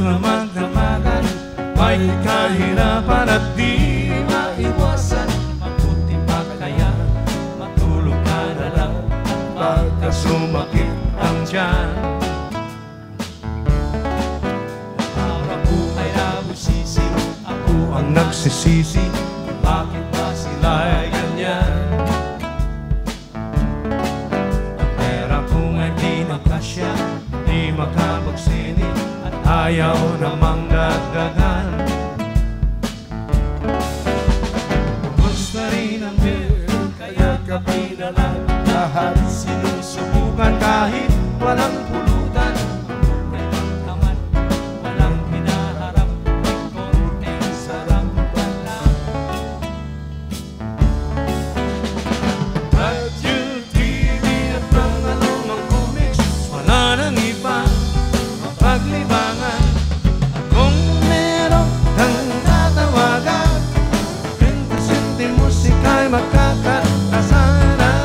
na magdamagan, may kahirapan at di maiwasan. Mabuti pa kaya matulog ka na lang pagka sumakit ang tiyan. Naharap ko kay nabusisi, ako ang nagsisisi, bakit ba sila ay ganyan? Ang pera ko nga'y di nakasya, di makapagsini, at ayaw namang dagdagan. Gusto rin ang beer, kaya gabi na lang lahat sinusubukan kahit walang pulutan. Kailang naman, walang hinaharap, may konting sarap wala. Radyo, TV at mga lumang comics, wala nang iba mapaglibangan. At kung meron kang tatawagan, 30 sentimos ika'y makakatasanan.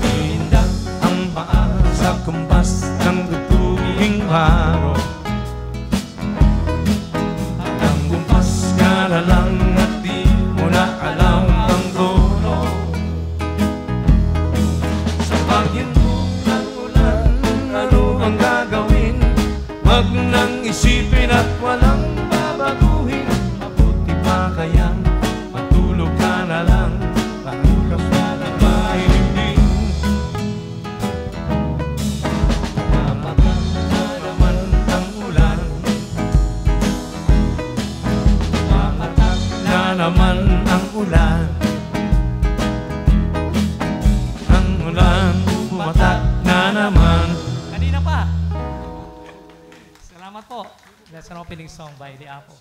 Indak ang paa sa kumpas ng dutuging baro, hanggang bumpas ka na lang at di mo na alam ang tono. Sa paghinto ng ulan, ano ang gagawin? Wag nang isipin at walang babaguhin. Mabuti pa kaya matulog ka na lang pagka sana mahiling. Namatak na naman ang ulan, namatak na naman ang ulan. Ang ulan bumatak na naman. Kanina pa. Salamat po. That's an opening song by The Apple.